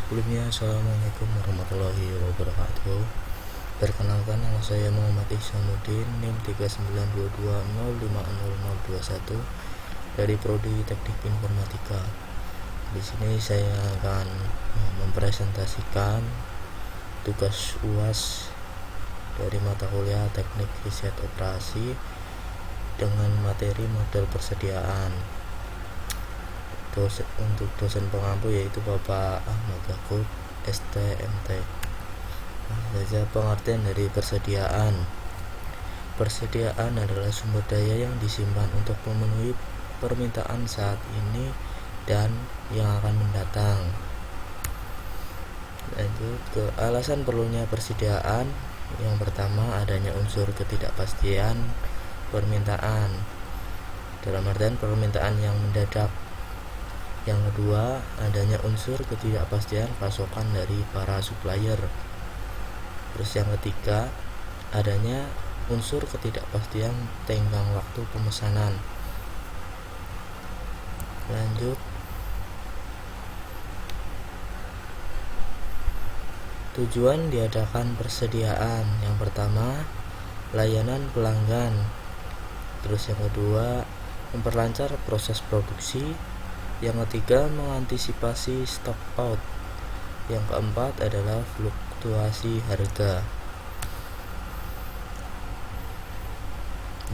Sebelumnya, Assalamualaikum warahmatullahi wabarakatuh. Perkenalkan, nama saya Muhammad Ihsanuddin, NIM 3922050021 dari Prodi Teknik Informatika. Di sini saya akan mempresentasikan tugas UAS dari mata kuliah Teknik Riset Operasi dengan materi model persediaan. Untuk dosen pengampu yaitu Bapak Ahmad Yakub, STMT. Saja pengertian dari persediaan. Persediaan adalah sumber daya yang disimpan untuk memenuhi permintaan saat ini dan yang akan mendatang. Lanjut ke alasan perlunya persediaan. Yang pertama, adanya unsur ketidakpastian permintaan, dalam artian permintaan yang mendadak. Yang kedua, adanya unsur ketidakpastian pasokan dari para supplier. Terus yang ketiga, adanya unsur ketidakpastian tenggang waktu pemesanan. Lanjut. Tujuan diadakan persediaan. Yang pertama, layanan pelanggan. Terus yang kedua, memperlancar proses produksi. Yang ketiga, mengantisipasi stock out. Yang keempat adalah fluktuasi harga.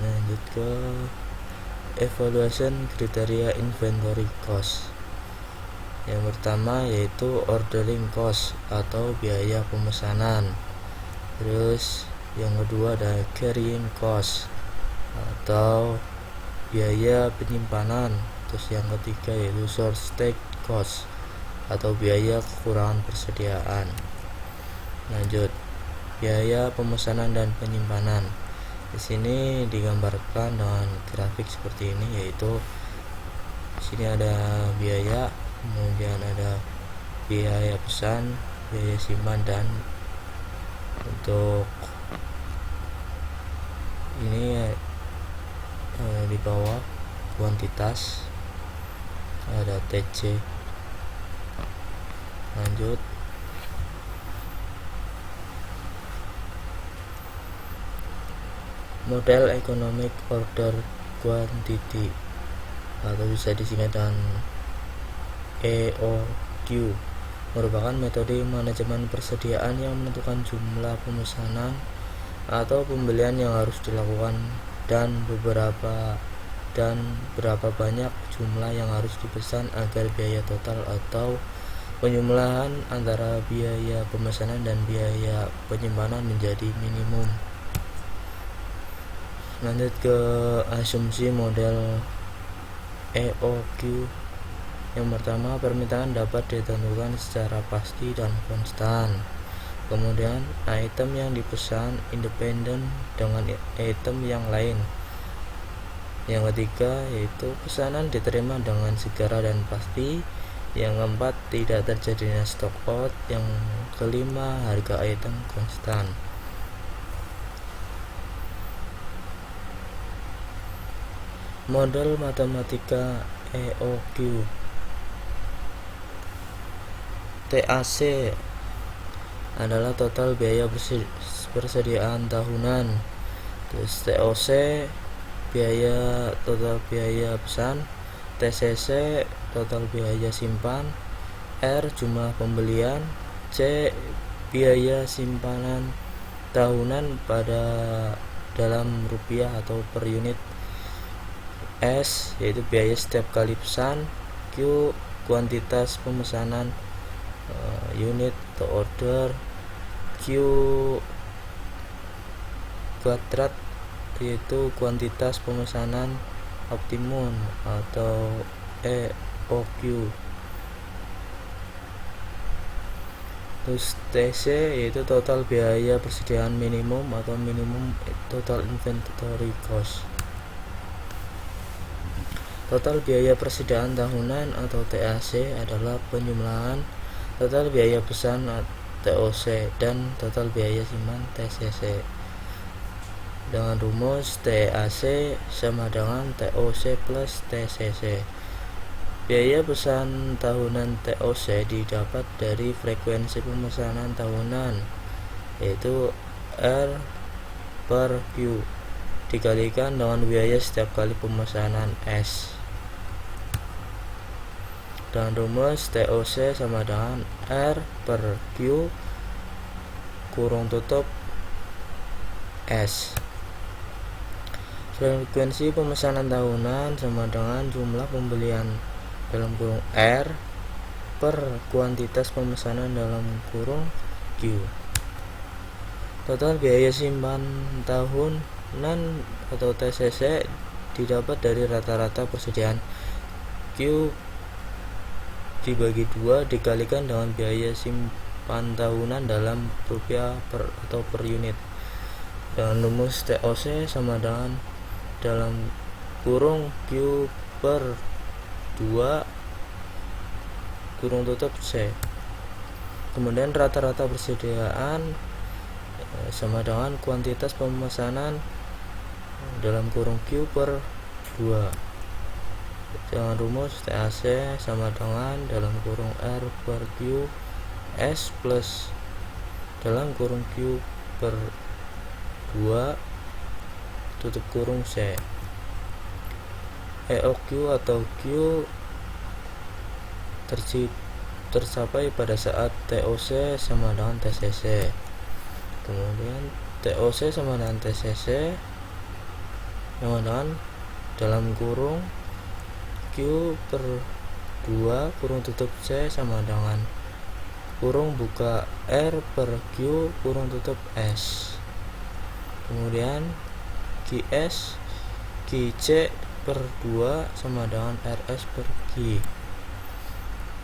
Lanjut ke evaluation kriteria inventory cost. Yang pertama yaitu ordering cost atau biaya pemesanan. Terus yang kedua ada carrying cost atau biaya penyimpanan. Terus yang ketiga yaitu shortage cost atau biaya kekurangan persediaan. Lanjut, biaya pemesanan dan penyimpanan. Di sini digambarkan dengan grafik seperti ini, yaitu di sini ada biaya, kemudian ada biaya pesan, biaya simpan, dan untuk ini di bawah kuantitas ada TC. Lanjut, model economic order quantity atau bisa disingkat dengan EOQ merupakan metode manajemen persediaan yang menentukan jumlah pemesanan atau pembelian yang harus dilakukan dan berapa banyak jumlah yang harus dipesan agar biaya total atau penjumlahan antara biaya pemesanan dan biaya penyimpanan menjadi minimum. Lanjut ke asumsi model EOQ. Yang pertama, permintaan dapat ditentukan secara pasti dan konstan. Kemudian, item yang dipesan independen dengan item yang lain. Yang ketiga yaitu pesanan diterima dengan segera dan pasti. Yang keempat, tidak terjadinya stock out. Yang kelima, harga item konstan. Model matematika EOQ. TAC adalah total biaya persediaan tahunan. Terus TOC total biaya pesan, TCC total biaya simpan, R jumlah pembelian, C biaya simpanan tahunan dalam rupiah atau per unit, S yaitu biaya setiap kali pesan, Q kuantitas pemesanan unit atau order, Q kuadrat yaitu kuantitas pemesanan optimum atau EOQ. Terus TC yaitu total biaya persediaan minimum atau minimum total inventory cost. Total biaya persediaan tahunan atau TAC adalah penjumlahan total biaya pesan TOC dan total biaya simpan TCC. Dengan rumus TAC sama dengan TOC plus TCC. Biaya pesan tahunan TOC didapat dari frekuensi pemesanan tahunan, yaitu R per Q dikalikan dengan biaya setiap kali pemesanan S. Dan rumus TOC sama dengan R per Q kurung tutup S. Frekuensi pemesanan tahunan sama dengan jumlah pembelian dalam kurung R per kuantitas pemesanan dalam kurung Q. Total biaya simpan tahunan atau TCC didapat dari rata-rata persediaan Q dibagi 2 dikalikan dengan biaya simpan tahunan dalam rupiah per unit. Dengan rumus TOC sama dengan dalam kurung Q per 2 kurung tutup C. Kemudian rata-rata persediaan sama dengan kuantitas pemesanan dalam kurung Q per 2. Dengan rumus TAC sama dengan dalam kurung R per Q S plus dalam kurung Q per 2 tutup kurung C. EOQ atau Q tercapai pada saat TOC sama dengan TCC. Kemudian TOC sama dengan TCC sama dengan dalam kurung Q per 2 kurung tutup C sama dengan kurung buka R per Q kurung tutup S. Kemudian QS QC per 2 sama dengan RS per Q.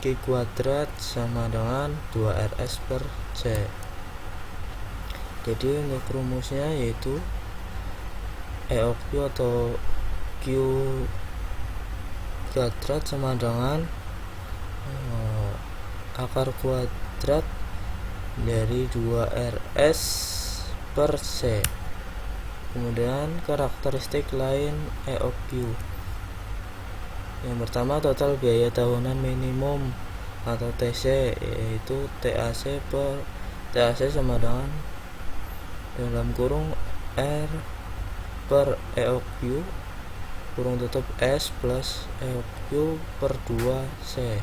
Q kuadrat sama dengan 2RS per C. Jadi untuk rumusnya yaitu EOQ atau Q kuadrat sama dengan akar kuadrat dari 2RS per C. Kemudian karakteristik lain EOQ. Yang pertama, total biaya tahunan minimum atau TC, yaitu TAC sama dengan dalam kurung R per EOQ kurung tutup S plus EOQ per 2C.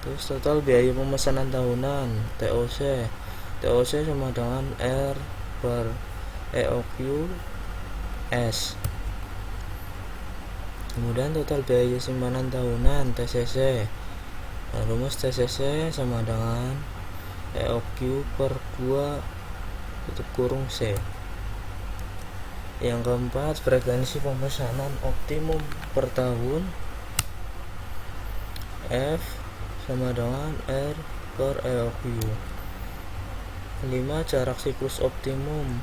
Terus total biaya pemesanan tahunan TOC sama dengan R per EOQ S. Kemudian total biaya simpanan tahunan TCC. Nah, rumus TCC sama dengan EOQ per 2 tutup kurung C. Yang keempat, frekuensi pemesanan optimum per tahun F sama dengan R per EOQ. 5. Jarak siklus optimum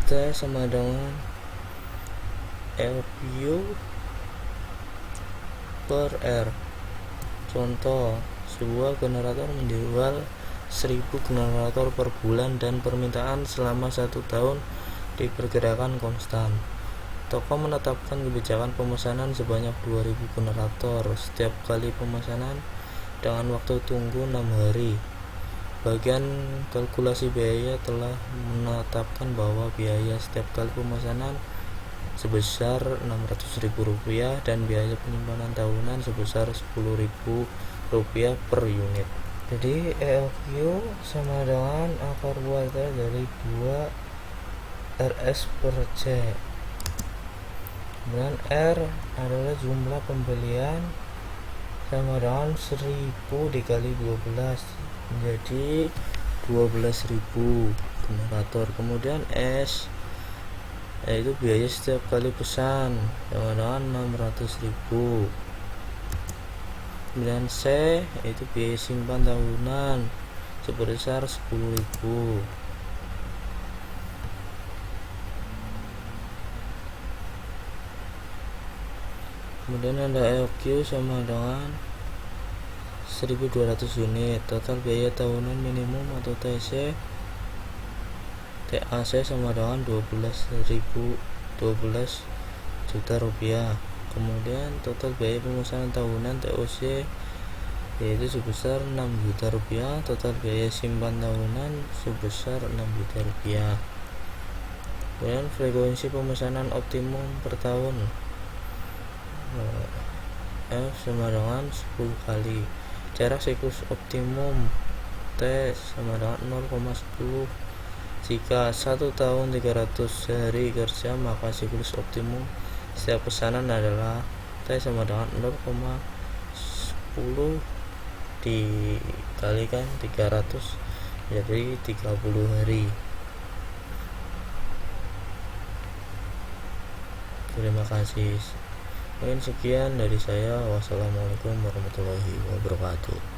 T sama dengan EOQ per R. Contoh, sebuah generator menjual 1000 generator per bulan dan permintaan selama 1 tahun diperkirakan konstan. Toko menetapkan kebijakan pemesanan sebanyak 2000 generator setiap kali pemesanan dengan waktu tunggu 6 hari. Bagian kalkulasi biaya telah menetapkan bahwa biaya setiap kali pemesanan sebesar Rp600.000 dan biaya penyimpanan tahunan sebesar Rp10.000 per unit. Jadi EOQ sama dengan akar kuadrat dari 2RS per C. Kemudian R adalah jumlah pembelian sama dengan 1000 dikali 12 menjadi 12.000 generator. Kemudian S yaitu biaya setiap kali pesan sama dengan 600.000. Kemudian C yaitu biaya simpan tahunan sebesar 10.000. Kemudian ada EOQ sama dengan 1200 unit. Total biaya tahunan minimum atau TAC sama dengan 12 juta rupiah. Kemudian total biaya pemesanan tahunan TOC yaitu sebesar Rp6.000.000. Total biaya simpan tahunan sebesar Rp6.000.000. Kemudian frekuensi pemesanan optimum per tahun F sama dengan 10 kali. Jarak siklus optimum T sama dengan 0,10. Jika 1 tahun 300 hari kerja, maka siklus optimum setiap pesanan adalah T sama dengan 0,10 dikalikan 300 jadi 30 hari. Terima kasih. Mungkin sekian dari saya. Wassalamualaikum warahmatullahi wabarakatuh.